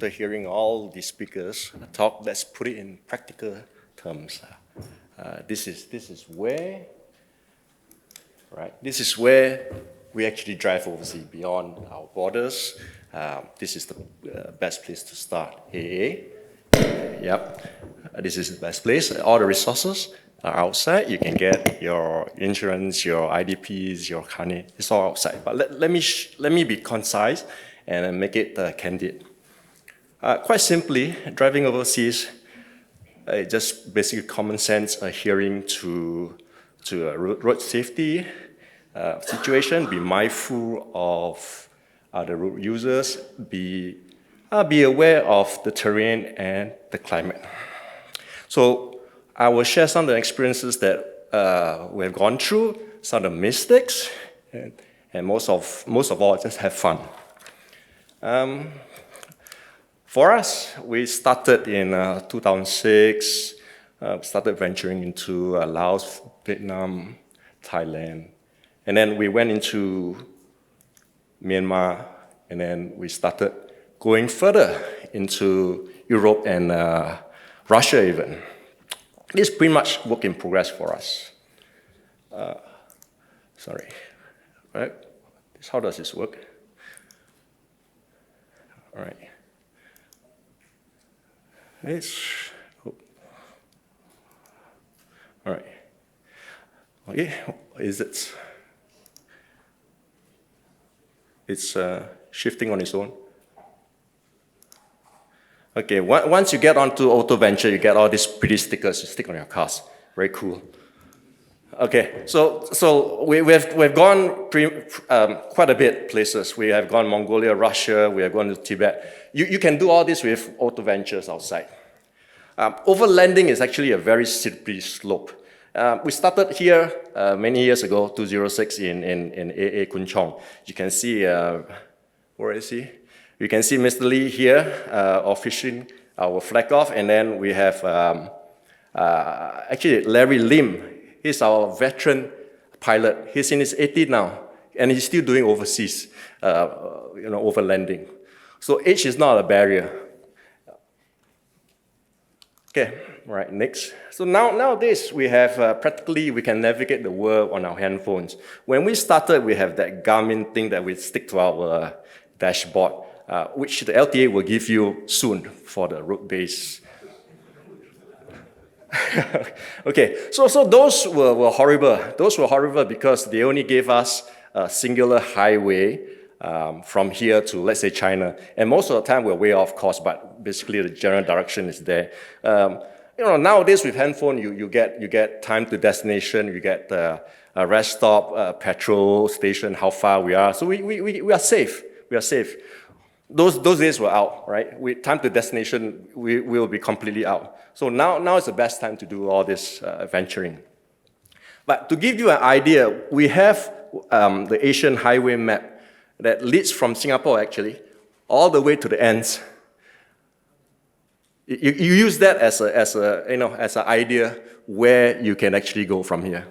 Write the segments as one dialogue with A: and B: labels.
A: after hearing all the speakers talk, let's put it in practical terms. This is where, right? This is where we actually drive overseas beyond our borders. This is the best place to start. AA. Yep. This is the best place. All the resources are outside. You can get your insurance, your IDPs, your carnet. It's all outside. But let me be concise and make it candid. Quite simply, driving overseas, just basically common sense adhering to road safety situation. Be mindful of the road users. Be aware of the terrain and the climate. So I will share some of the experiences that we have gone through, some of the mistakes, and most of all, just have fun. For us, we started in 2006, started venturing into Laos, Vietnam, Thailand, and then we went into Myanmar, and then we started going further into Europe and Russia even. It's pretty much work in progress for us. Sorry, right? How does this work? All right. All right. Okay, it's shifting on its own. Okay, once you get onto Auto Venture, you get all these pretty stickers you stick on your cars. Very cool. Okay, so we've gone quite a bit places. We have gone Mongolia, Russia. We have gone to Tibet. You can do all this with Auto Ventures outside. Overlanding is actually a very slippery slope. We started here many years ago, 2006 in AA Kun Chong. You can see, where is he? You can see Mr. Lee here officiating our flag off, and then we have actually Larry Lim. He's our veteran pilot. He's in his 80s now, and he's still doing overseas, overlanding. So age is not a barrier. Okay, all right, next. So nowadays we have practically we can navigate the world on our handphones. When we started, we have that Garmin thing that we stick to our dashboard, which the LTA will give you soon for the road-based. Okay, so those were horrible. Those were horrible because they only gave us a singular highway from here to, let's say, China. And most of the time we're way off course, but basically the general direction is there. Nowadays with handphone, you get time to destination, you get a rest stop, petrol station, how far we are. So we are safe. We are safe. Those days were out, right? Time to destination, we will be completely out. So now is the best time to do all this venturing. But to give you an idea, we have the Asian highway map that leads from Singapore, actually, all the way to the ends. You use that as an idea where you can actually go from here.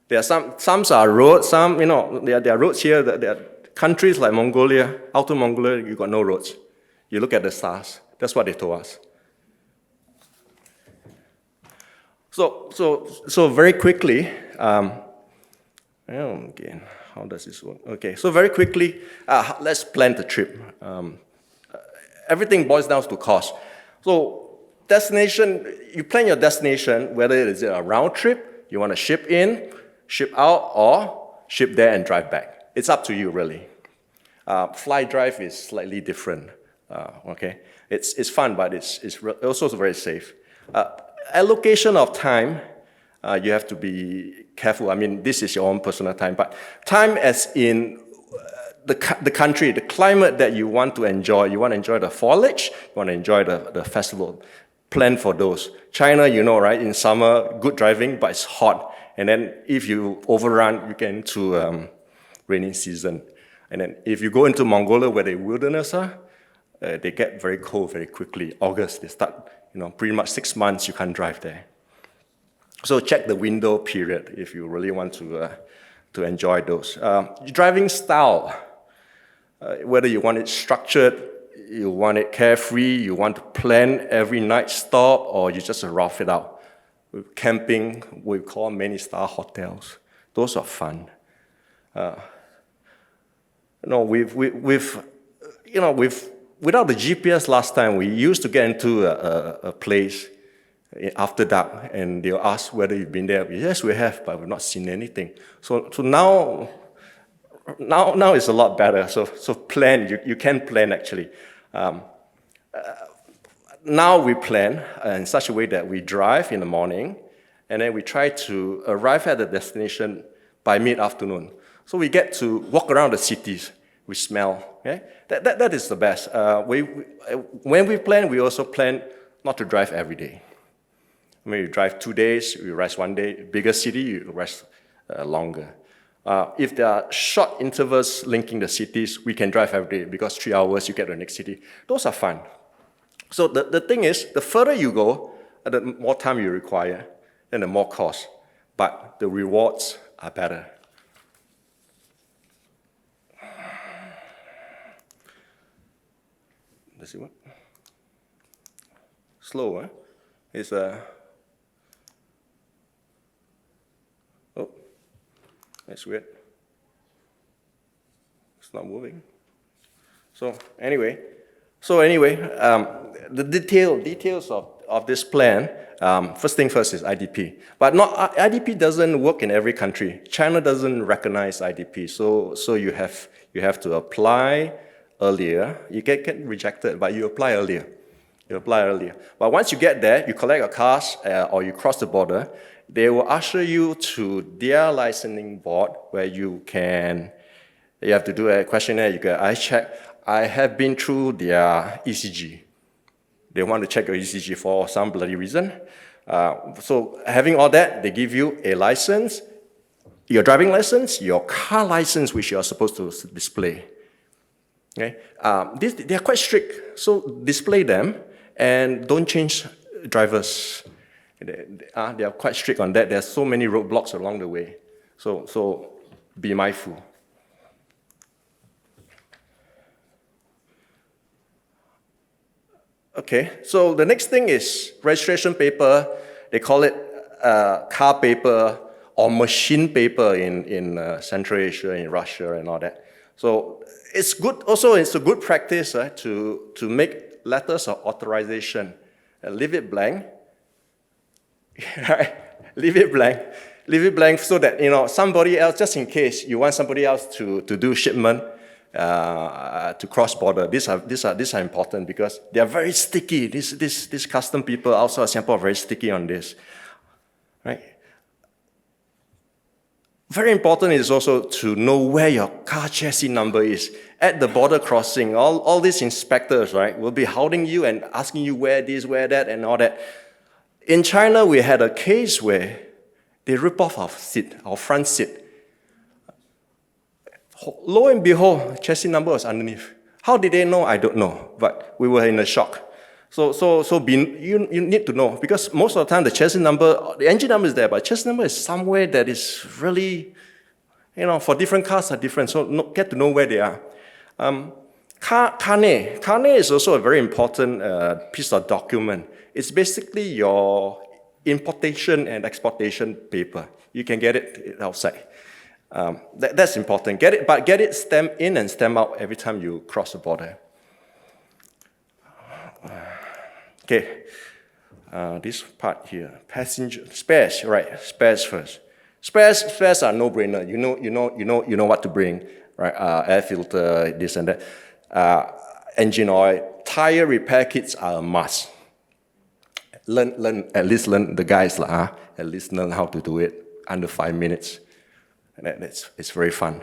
A: There are some are roads, some there are roads here. There are countries like Mongolia, Outer Mongolia, you got no roads. You look at the stars. That's what they told us. So very quickly, again, how does this work? Okay, so very quickly, let's plan the trip. Everything boils down to cost. So destination, you plan your destination, whether it is a round trip, you want to ship in, ship out, or ship there and drive back. It's up to you, really. Fly drive is slightly different. Okay, it's fun, but it's also very safe. Allocation of time, you have to be careful. I mean, this is your own personal time, but time as in the country, the climate that you want to enjoy. You want to enjoy the foliage, you want to enjoy the festival. Plan for those. China, right, in summer, good driving, but it's hot. And then if you overrun, you get into rainy season. And then if you go into Mongolia, where the wilderness are, they get very cold very quickly. August, they start, pretty much 6 months you can't drive there. So check the window period if you really want to enjoy those. Driving style, whether you want it structured, you want it carefree, you want to plan every night stop, or you just rough it out. With camping, we call many-star hotels. Those are fun. Without the GPS last time, we used to get into a place after dark, and they'll ask whether you've been there. Yes, we have, but we've not seen anything. So now it's a lot better. So plan. You can plan actually. Now we plan in such a way that we drive in the morning, and then we try to arrive at the destination by mid-afternoon. So we get to walk around the cities. We smell. Okay? That is the best. When we plan, we also plan not to drive every day. I mean, you drive 2 days, you rest 1 day. Bigger city, you rest longer. If there are short intervals linking the cities, we can drive every day because 3 hours you get to the next city. Those are fun. So the thing is, the further you go, the more time you require, and the more cost. But the rewards are better. Does it work? Slow, huh? It's oh, that's weird. It's not moving. So anyway, the details of this plan. First thing first is IDP, but IDP doesn't work in every country. China doesn't recognize IDP, so you have to apply earlier. You get rejected, but you apply earlier. But once you get there, you collect your cars or you cross the border, they will usher you to their licensing board where you have to do a questionnaire. You get eye check. I have been through their ECG. They want to check your ECG for some bloody reason. So having all that, they give you a license, your driving license, your car license, which you are supposed to display. Okay? They are quite strict, so display them and don't change drivers. They are quite strict on that. There are so many roadblocks along the way. So be mindful. Okay, so the next thing is registration paper. They call it car paper or machine paper in Central Asia, in Russia and all that. So it's good. Also, it's a good practice to make letters of authorization. Leave it blank. Leave it blank so that somebody else, just in case you want somebody else to do shipment. To cross border, these are important because they are very sticky. These custom people outside Singapore are very sticky on this, right? Very important is also to know where your car chassis number is at the border crossing. All these inspectors, right, will be hounding you and asking you where this, where that, and all that. In China, we had a case where they rip off our front seat. Lo and behold, chassis number was underneath. How did they know? I don't know, but we were in a shock. So you need to know, because most of the time the chassis number, the engine number is there, but chassis number is somewhere that is really, for different cars are different, so get to know where they are. Carnet is also a very important piece of document. It's basically your importation and exportation paper. You can get it outside. That's important. Get it stamped in and stamped out every time you cross the border. Okay, this part here, passenger spares, right? Spares first. Spares are no-brainer. You know what to bring, right? Air filter, this and that. Engine oil, tire repair kits are a must. At least learn the guys at least learn how to do it under 5 minutes. It's very fun.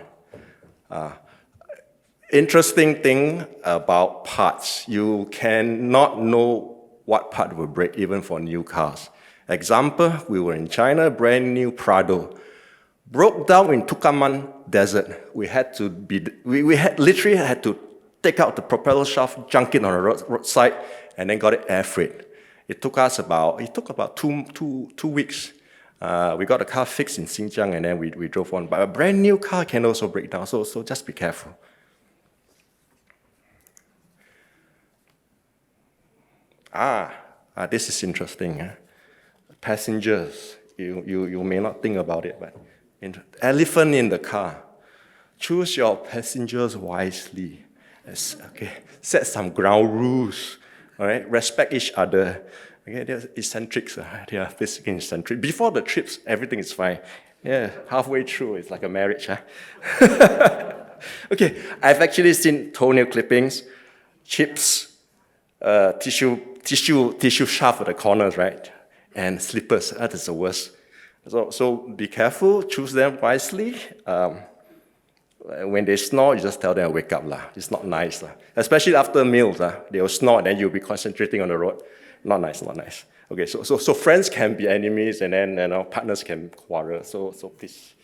A: Interesting thing about parts, you cannot know what part will break even for new cars. Example, we were in China, brand new Prado. Broke down in Tukaman Desert. We literally had to take out the propeller shaft, junk it on the roadside, and then got it air freight. It took about two weeks. We got the car fixed in Xinjiang, and then we drove on. But a brand new car can also break down, so just be careful. This is interesting. Passengers, you may not think about it, but elephant in the car. Choose your passengers wisely. Okay, set some ground rules. All right, respect each other. Okay, they're eccentrics. They are basically eccentric. Before the trips, everything is fine. Yeah, halfway through, it's like a marriage. Okay, I've actually seen toenail clippings, chips, tissue shaft at the corners, right? And slippers. That is the worst. So be careful. Choose them wisely. When they snore, you just tell them, wake up. It's not nice. Especially after meals. They'll snore and then you'll be concentrating on the road. Not nice, not nice. Okay, so friends can be enemies and then partners can quarrel. So please.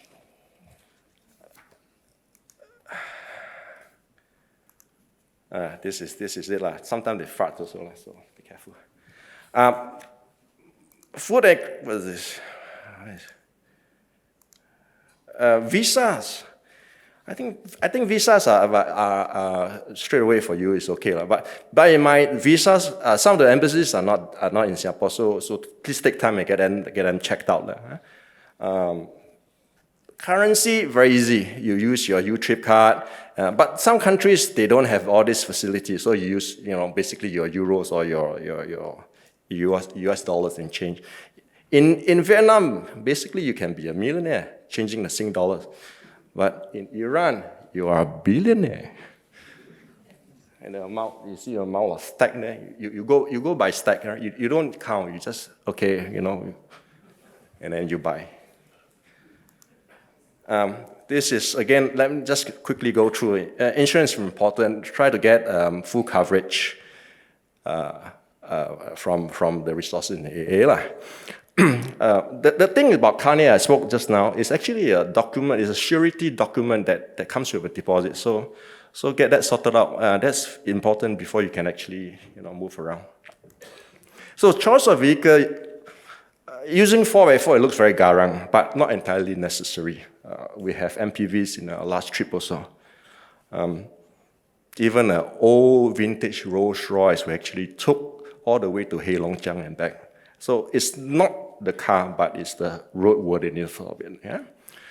A: This is it. Sometimes they fart also, so be careful. What is this? Visas. I think visas are straight away for you is okay, but bear in mind visas. Some of the embassies are not in Singapore, so please take time and get them checked out. Currency very easy. You use your U-Trip card, but some countries they don't have all these facilities, so you use basically your euros or your US dollars and change. In Vietnam, basically you can be a millionaire changing the Sing dollars. But in Iran, you are a billionaire. And the amount, you see the amount of stack there. You go by stack, right? You don't count. You just and then you buy. This is again. Let me just quickly go through it. Insurance is important. Try to get full coverage from the resources in the AA. The thing about Kanye I spoke just now is actually a document, it's a surety document that comes with a deposit. So get that sorted out. That's important before you can actually move around. So choice of vehicle, using 4x4, it looks very garang, but not entirely necessary. We have MPVs in our last trip also. Even an old vintage Rolls Royce we actually took all the way to Heilongjiang and back. So it's not the car, but it's the roadworthiness of it. Yeah.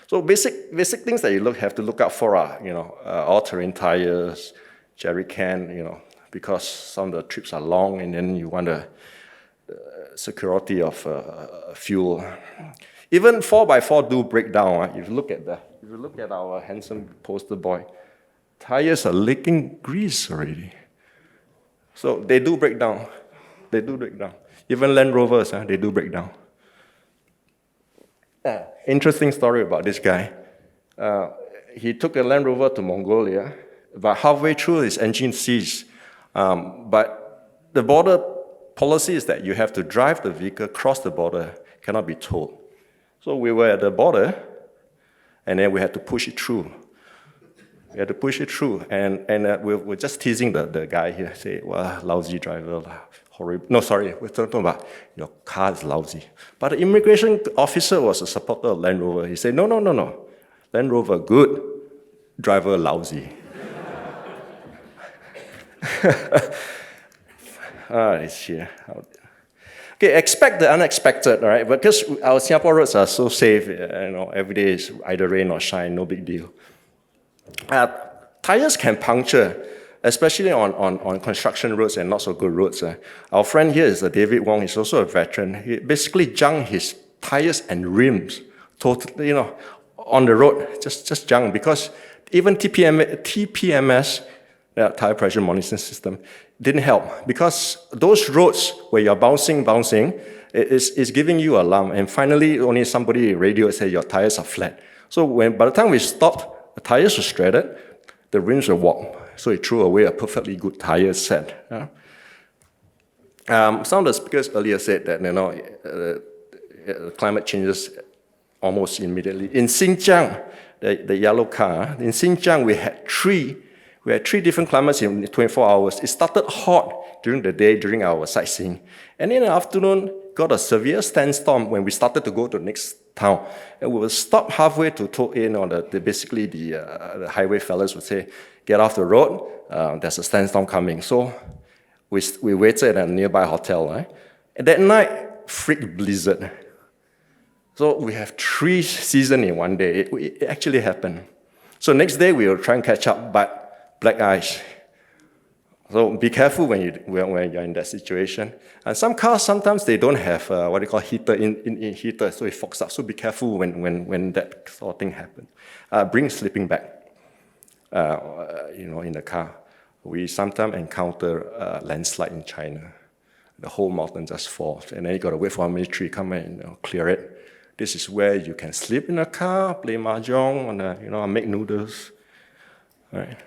A: So basic things that you have to look out for are all-terrain tires, jerry can, because some of the trips are long, and then you want the security of fuel. Even 4x4 do break down. If you look at our handsome poster boy, tires are leaking grease already. So they do break down. Even Land Rovers, they do break down. Interesting story about this guy. He took a Land Rover to Mongolia, but halfway through his engine seized. But the border policy is that you have to drive the vehicle across the border, cannot be towed. So we were at the border, and then we had to push it through. And we're just teasing the guy here, say, well, lousy driver, horrible. No, sorry, we're talking about your car is lousy. But the immigration officer was a supporter of Land Rover. He said, no. Land Rover, good. Driver, lousy. It's here. Okay, expect the unexpected, all right? Because our Singapore roads are so safe, every day is either rain or shine, no big deal. Tires can puncture, especially on construction roads and not so good roads. Our friend here is David Wong. He's also a veteran. He basically junked his tires and rims totally, on the road, just junk, because even TPMS, tire pressure monitoring system, didn't help, because those roads where you're bouncing, is giving you alarm, and finally only somebody radio said your tires are flat. So by the time we stopped, the tires were shredded, the rims were warped. So he threw away a perfectly good tire set. Some of the speakers earlier said that climate changes almost immediately. In Xinjiang, the yellow car, in Xinjiang we had three different climates in 24 hours. It started hot during the day, during our sightseeing. And in the afternoon, got a severe sandstorm when we started to go to the next town. And we would stop halfway to tow in on the highway fellas would say, get off the road, there's a sandstorm coming. So We waited at a nearby hotel, right? And that night, freak blizzard. So we have 3 seasons in one day. It actually happened. So next day we will try and catch up, but black ice. So be careful when you're in that situation. And some cars, sometimes they don't have what they call heater in heater, so it fogs up. So be careful when that sort of thing happens. Bring sleeping bag, in the car. We sometimes encounter a landslide in China. The whole mountain just falls, and then you got to wait for a military to come and clear it. This is where you can sleep in a car, play mahjong, make noodles, right?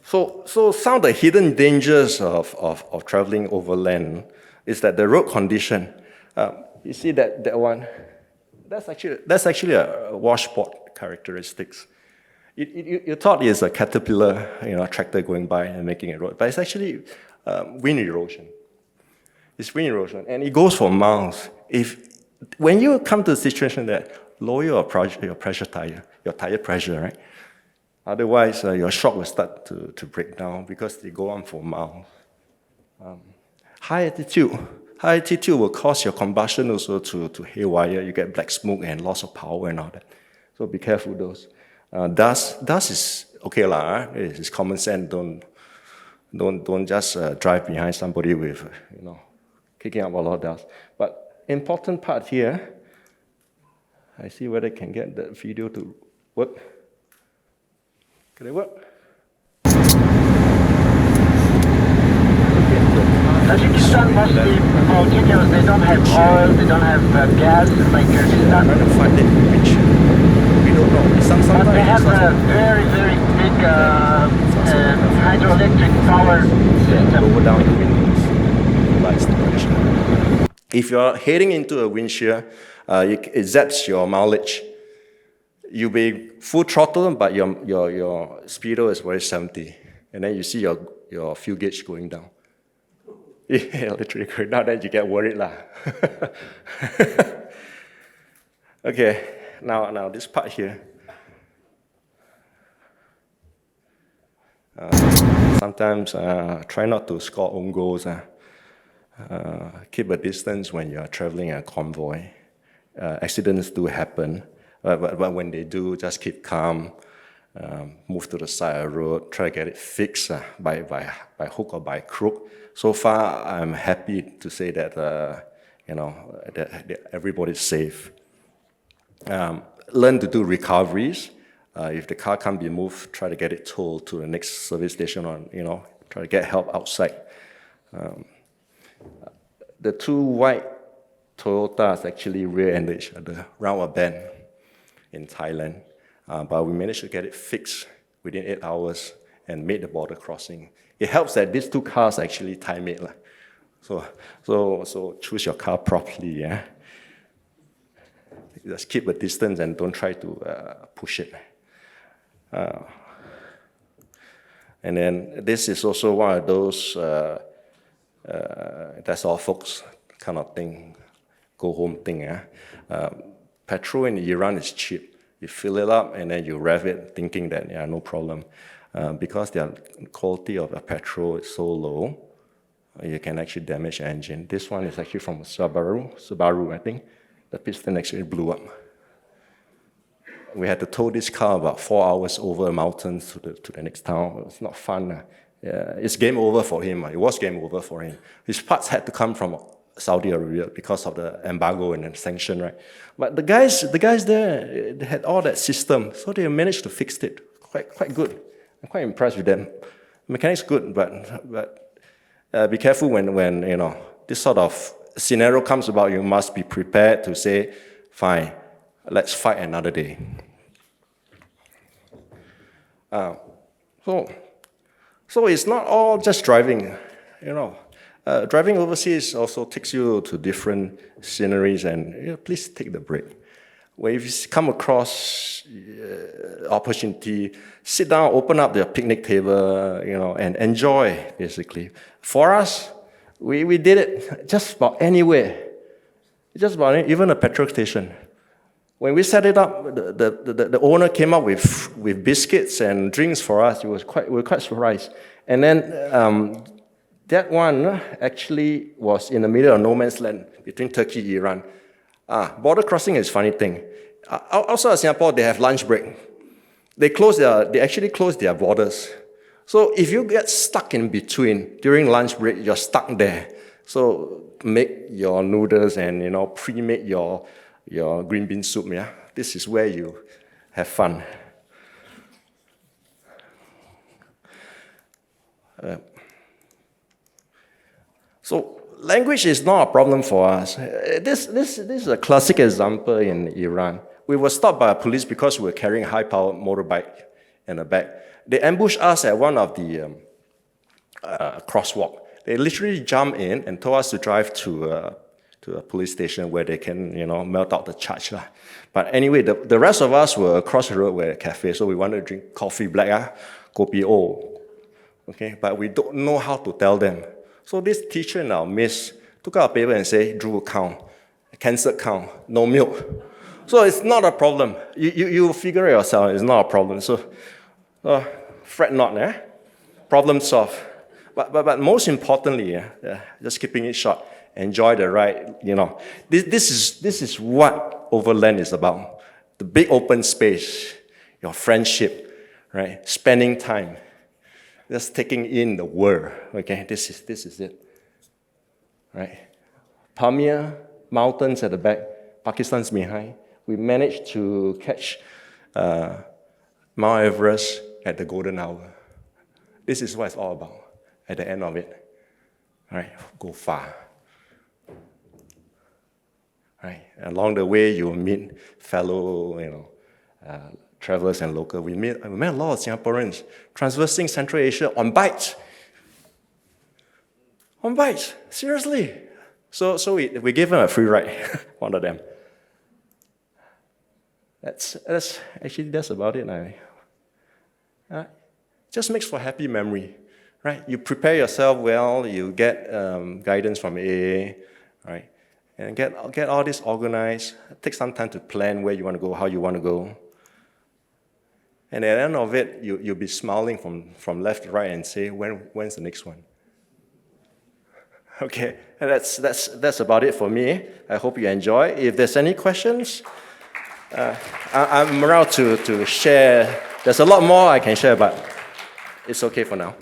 A: So some of the hidden dangers of traveling overland is that the road condition. You see that one? That's actually a washboard characteristics. You thought it's a caterpillar, a tractor going by and making a road, but it's actually wind erosion. It's wind erosion, and it goes for miles. When you come to a situation that lower your pressure tire, your tire pressure, right? Otherwise, your shock will start to break down because they go on for miles. High altitude will cause your combustion also to haywire. You get black smoke and loss of power and all that. So be careful those. Dust is okay lah. It's common sense. Don't just drive behind somebody with kicking up a lot of dust. But important part here. I see whether I can get the video to work. Can it work?
B: Tajikistan must be continuous. They don't have oil, they don't have gas like Kyrgyzstan.
A: I'm trying to find it, which we don't know. Sometimes
B: but they have a very, very big hydroelectric power system.
A: Lower down the windows, lights the pressure. If you're heading into a wind shear, it zaps your mileage. You'll be full throttle, but your speedo is very 70, and then you see your fuel gauge going down. Yeah, literally going down, then you get worried lah. Okay, now this part here. Sometimes try not to score own goals. Keep a distance when you're traveling a convoy. Accidents do happen. But when they do, just keep calm, move to the side of the road, try to get it fixed by hook or by crook. So far, I'm happy to say that that everybody's safe. Learn to do recoveries. If the car can't be moved, try to get it towed to the next service station, or try to get help outside. The 2 white Toyotas actually rear-ended each other round a bend in Thailand, but we managed to get it fixed within 8 hours and made the border crossing. It helps that these 2 cars are actually Thai-made. So choose your car properly. Yeah? Just keep a distance and don't try to push it. And then this is also one of those that's all folks kind of thing, go home thing. Yeah? Petrol in Iran is cheap. You fill it up and then you rev it thinking that, no problem. Because the quality of the petrol is so low, you can actually damage the engine. This one is actually from Subaru, I think. The piston actually blew up. We had to tow this car about 4 hours over mountains to the next town. It was not fun. It's game over for him. It was game over for him. His parts had to come from Saudi Arabia because of the embargo and the sanction, right? But the guys there, they had all that system, so they managed to fix it quite good. I'm quite impressed with them. Mechanics good, but be careful when this sort of scenario comes about. You must be prepared to say, fine, let's fight another day. So it's not all just driving, Driving overseas also takes you to different sceneries, and please take the break. When you come across opportunity, sit down, open up the picnic table, and enjoy, basically. For us, we did it just about anywhere. Just about even a petrol station. When we set it up, the owner came up with biscuits and drinks for us. We were quite surprised. And then that one actually was in the middle of no man's land between Turkey and Iran. Border crossing is a funny thing. Outside of Singapore, they have lunch break. They actually close their borders. So if you get stuck in between during lunch break, you're stuck there. So make your noodles and pre-make your green bean soup. Yeah, this is where you have fun. So language is not a problem for us. This is a classic example in Iran. We were stopped by police because we were carrying a high-powered motorbike in the back. They ambushed us at one of the crosswalk. They literally jumped in and told us to drive to a police station where they can, melt out the charge. But anyway, the rest of us were across the road where a cafe, so we wanted to drink coffee black, kopi o. Okay, but we don't know how to tell them. So this teacher and our miss took out a paper and said, drew a count, cancelled count, no milk. So it's not a problem. You figure it yourself, it's not a problem. So fret not, problem solved. But most importantly, just keeping it short, enjoy the ride. This is what Overland is about. The big open space, your friendship, right? Spending time, just taking in the world. Okay, this is it, right? Pamir, mountains at the back, Pakistan's behind. We managed to catch Mount Everest at the golden hour. This is what it's all about. At the end of it, right? Go far. Right? Along the way, you will meet fellow, travelers and locals. We met a lot of Singaporeans traversing Central Asia on bikes. On bikes, seriously. So we gave them a free ride, one of them. That's about it. Just makes for happy memory. Right, you prepare yourself well. You get guidance from AA, right, and get all this organized. Take some time to plan where you want to go, how you want to go, and at the end of it, you'll be smiling from left to right and say, when's the next one? Okay, and that's about it for me. I hope you enjoy. If there's any questions, I'm around to share. There's a lot more I can share, but it's okay for now.